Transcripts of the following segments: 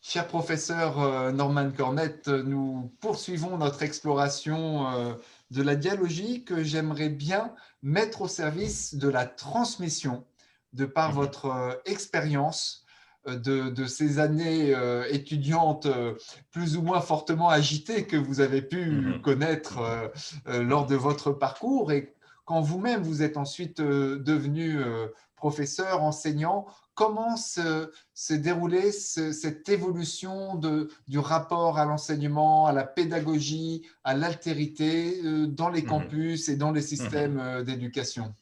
Cher professeur Norman Cornett, nous poursuivons notre exploration de la dialogie que j'aimerais bien mettre au service de la transmission de par Mhm, votre expérience de ces années étudiantes plus ou moins fortement agitées que vous avez pu mhm, connaître mhm, lors de votre parcours et quand vous-même vous êtes ensuite devenu professeur, enseignant. Comment s'est déroulée cette évolution du rapport à l'enseignement, à la pédagogie, à l'altérité dans les mhm, campus et dans les mhm. systèmes d'éducation?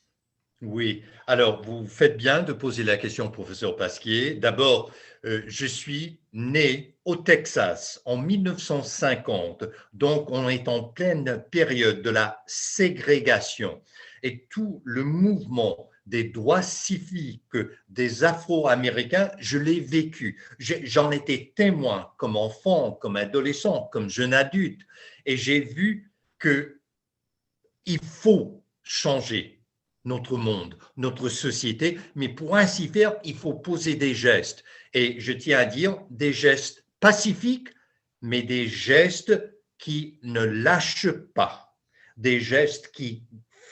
Oui, alors vous faites bien de poser la question, professeur Pasquier. D'abord, je suis né au Texas en 1950, donc on est en pleine période de la ségrégation et tout le mouvement des droits civiques des Afro-Américains, je l'ai vécu. J'en étais témoin comme enfant, comme adolescent, comme jeune adulte, et j'ai vu que il faut changer notre monde, notre société, mais pour ainsi faire, il faut poser des gestes. Et je tiens à dire des gestes pacifiques, mais des gestes qui ne lâchent pas, des gestes qui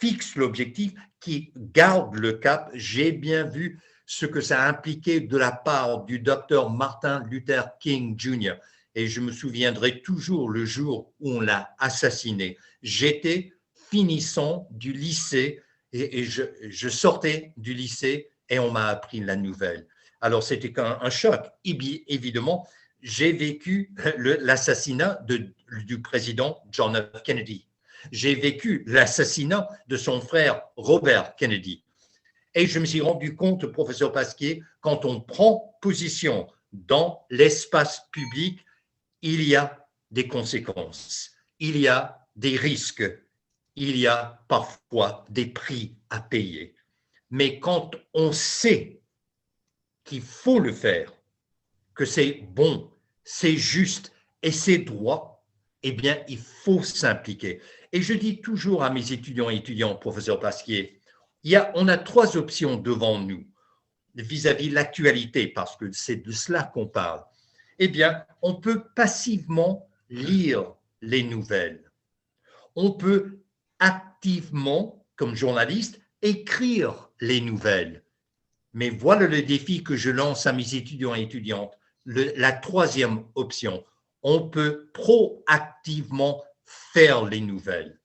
fixent l'objectif, qui gardent le cap. J'ai bien vu ce que ça impliquait de la part du docteur Martin Luther King Jr. Et je me souviendrai toujours le jour où on l'a assassiné. J'étais finissant du lycée et je sortais du lycée et on m'a appris la nouvelle. Alors c'était un choc. Évidemment, j'ai vécu l'assassinat du président John F. Kennedy. J'ai vécu l'assassinat de son frère Robert Kennedy. Et je me suis rendu compte, professeur Pasquier, quand on prend position dans l'espace public, il y a des conséquences, il y a des risques, il y a parfois des prix à payer. Mais quand on sait qu'il faut le faire, que c'est bon, c'est juste et c'est droit, eh bien, il faut s'impliquer. Et je dis toujours à mes étudiants et étudiantes, professeur Pasquier, on a trois options devant nous vis-à-vis de l'actualité, parce que c'est de cela qu'on parle. Eh bien, on peut passivement lire les nouvelles. On peut activement, comme journaliste, écrire les nouvelles. Mais voilà le défi que je lance à mes étudiants et étudiantes. La troisième option, on peut proactivement faire les nouvelles.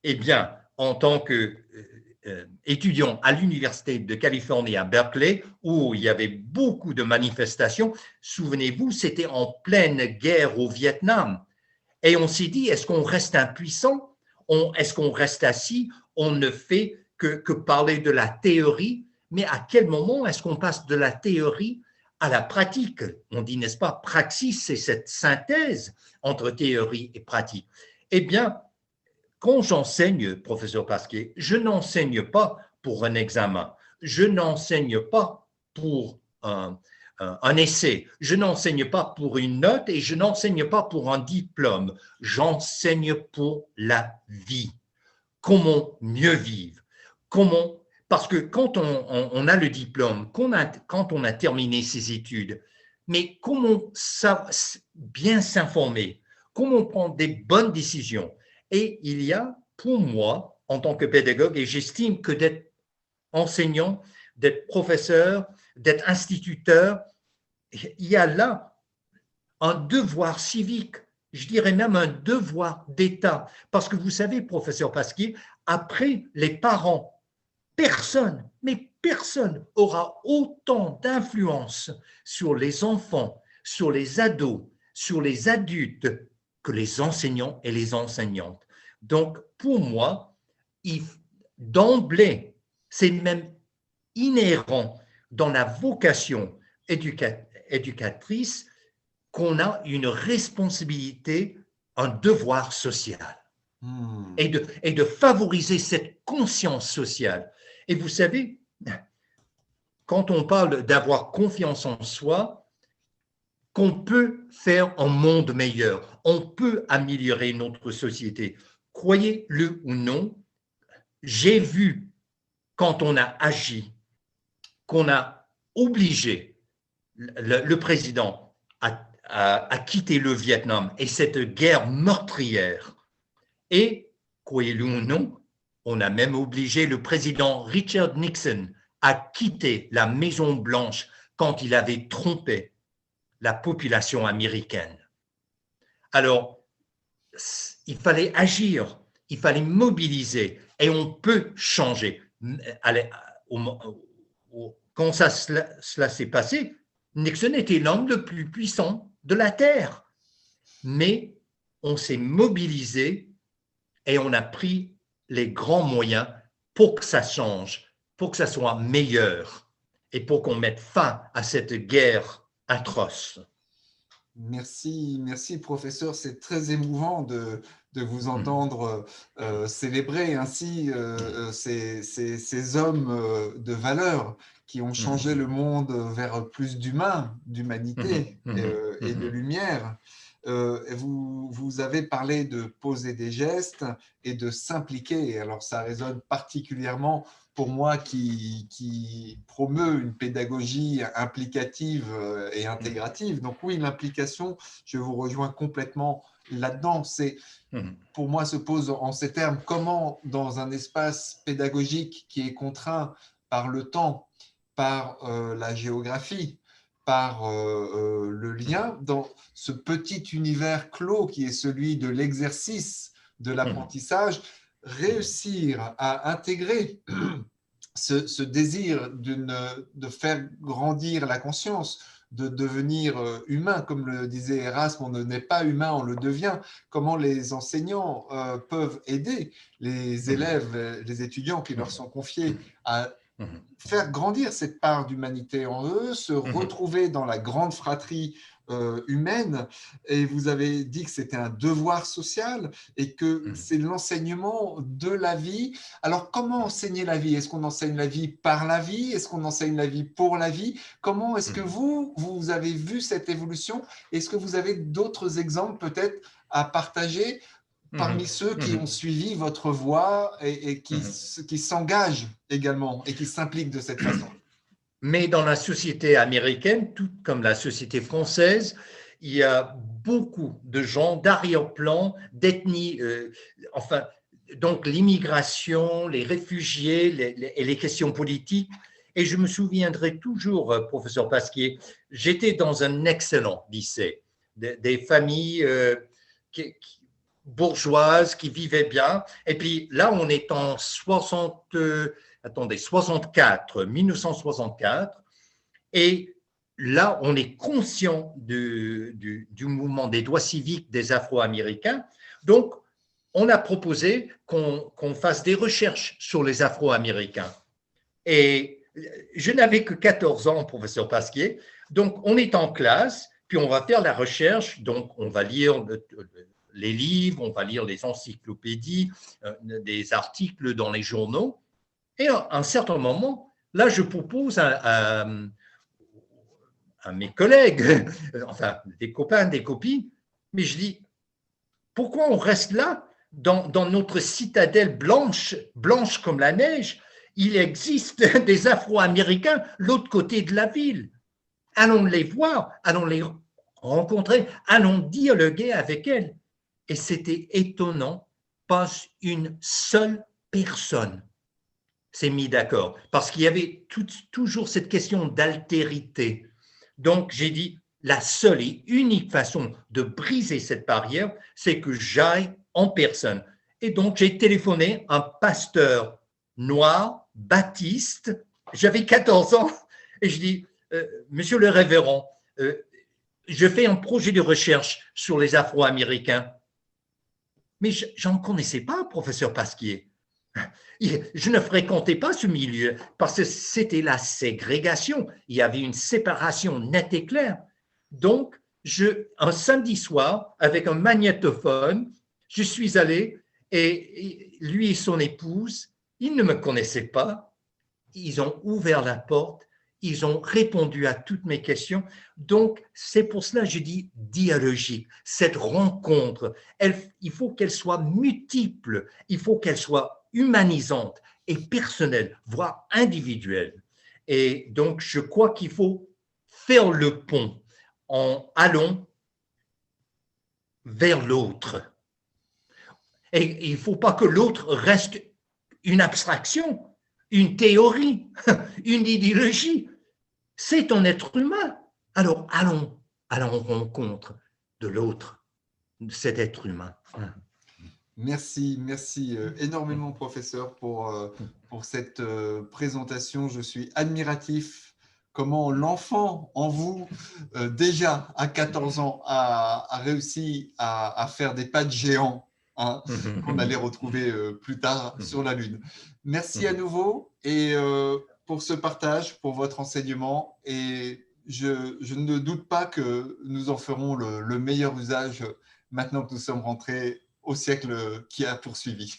Eh bien, en tant qu'étudiant à l'Université de Californie à Berkeley, où il y avait beaucoup de manifestations, souvenez-vous, c'était en pleine guerre au Vietnam. Et on s'est dit, est-ce qu'on reste impuissant? Est-ce qu'on reste assis? On ne fait que parler de la théorie, mais à quel moment est-ce qu'on passe de la théorie à la pratique? On dit, n'est-ce pas, praxis, c'est cette synthèse entre théorie et pratique. Eh bien, quand j'enseigne, professeur Pasquier, je n'enseigne pas pour un examen, je n'enseigne pas pour un essai, je n'enseigne pas pour une note et je n'enseigne pas pour un diplôme, j'enseigne pour la vie. Comment mieux vivre? Comment Parce que quand on a le diplôme, quand on a terminé ses études, mais comment bien s'informer? Comment prendre des bonnes décisions? Et il y a, pour moi, en tant que pédagogue, et j'estime que d'être enseignant, d'être professeur, d'être instituteur, il y a là un devoir civique, je dirais même un devoir d'État. Parce que vous savez, professeur Pasquier, après les parents, personne, mais personne aura autant d'influence sur les enfants, sur les ados, sur les adultes que les enseignants et les enseignantes. Donc, pour moi, d'emblée, c'est même inhérent dans la vocation éducatrice qu'on a une responsabilité, un devoir social Hmm. et de favoriser cette conscience sociale. Et vous savez, quand on parle d'avoir confiance en soi, qu'on peut faire un monde meilleur, on peut améliorer notre société. Croyez-le ou non, j'ai vu quand on a agi, qu'on a obligé le président a quitté le Vietnam et cette guerre meurtrière. Et, croyez-le ou non, on a même obligé le président Richard Nixon à quitter la Maison-Blanche quand il avait trompé la population américaine. Alors, il fallait agir, il fallait mobiliser et on peut changer. Quand cela s'est passé, Nixon était l'homme le plus puissant de la Terre. Mais on s'est mobilisé et on a pris les grands moyens pour que ça change, pour que ça soit meilleur et pour qu'on mette fin à cette guerre atroce. Merci, merci professeur, c'est très émouvant de vous entendre célébrer ainsi ces hommes de valeur qui ont changé le monde vers plus d'humanité et de lumière. Vous avez parlé de poser des gestes et de s'impliquer. Alors ça résonne particulièrement pour moi qui promeut une pédagogie implicative et intégrative. Donc oui, l'implication, je vous rejoins complètement là-dedans. C'est, pour moi, se pose en ces termes, comment dans un espace pédagogique qui est contraint par le temps, par la géographie, par le lien, dans ce petit univers clos qui est celui de l'exercice de l'apprentissage, réussir à intégrer ce désir de faire grandir la conscience, de devenir humain, comme le disait Erasme, on ne naît pas humain, on le devient. Comment les enseignants peuvent aider les élèves, les étudiants qui leur sont confiés à faire grandir cette part d'humanité en eux, se retrouver dans la grande fratrie humaine. Et vous avez dit que c'était un devoir social et que c'est l'enseignement de la vie. Alors, comment enseigner la vie? Est-ce qu'on enseigne la vie par la vie? Est-ce qu'on enseigne la vie pour la vie? Comment est-ce que vous avez vu cette évolution? Est-ce que vous avez d'autres exemples peut-être à partager parmi ceux qui ont suivi votre voie et qui s'engagent également et qui s'impliquent de cette façon? Mais dans la société américaine, tout comme la société française, il y a beaucoup de gens d'arrière-plan, d'ethnie, enfin, donc l'immigration, les réfugiés et les questions politiques. Et je me souviendrai toujours, professeur Pasquier, j'étais dans un excellent lycée, des familles bourgeoises qui vivaient bien. Et puis là, on est en 1964. Et là, on est conscient du mouvement des droits civiques des Afro-Américains. Donc, on a proposé qu'on fasse des recherches sur les Afro-Américains. Et je n'avais que 14 ans, professeur Pasquier. Donc, on est en classe, puis on va faire la recherche. Donc, on va lire les livres, on va lire les encyclopédies, des articles dans les journaux. Et à un certain moment, là, je propose à mes collègues, enfin des copains, des copines, mais je dis, pourquoi on reste là dans notre citadelle blanche comme la neige? Il existe des Afro-Américains l'autre côté de la ville. Allons les voir, allons les rencontrer, allons dialoguer avec elles. Et c'était étonnant, pas une seule personne s'est mis d'accord, parce qu'il y avait toujours cette question d'altérité. Donc, j'ai dit, la seule et unique façon de briser cette barrière, c'est que j'aille en personne. Et donc, j'ai téléphoné à un pasteur noir, baptiste, j'avais 14 ans, et je dis, monsieur le révérend, je fais un projet de recherche sur les Afro-Américains. Mais je n'en connaissais pas, professeur Pasquier. Je ne fréquentais pas ce milieu parce que c'était la ségrégation. Il y avait une séparation nette et claire. Donc, un samedi soir, avec un magnétophone, je suis allé et lui et son épouse, ils ne me connaissaient pas. Ils ont ouvert la porte. Ils ont répondu à toutes mes questions. Donc, c'est pour cela que je dis dialogique. Cette rencontre, il faut qu'elle soit multiple, il faut qu'elle soit humanisante et personnelle, voire individuelle. Et donc, je crois qu'il faut faire le pont allons vers l'autre. Et il ne faut pas que l'autre reste une abstraction, une théorie, une idéologie. C'est un être humain. Alors allons à la rencontre de l'autre, de cet être humain. Merci, merci énormément, professeur, pour cette présentation. Je suis admiratif comment l'enfant en vous, déjà à 14 ans, a réussi à faire des pas de géant, hein, qu'on allait retrouver plus tard sur la Lune. Merci à nouveau et pour ce partage, pour votre enseignement. Et je ne doute pas que nous en ferons le meilleur usage maintenant que nous sommes rentrés au siècle qui a poursuivi.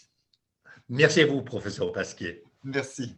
Merci à vous, professeur Pasquier. Merci.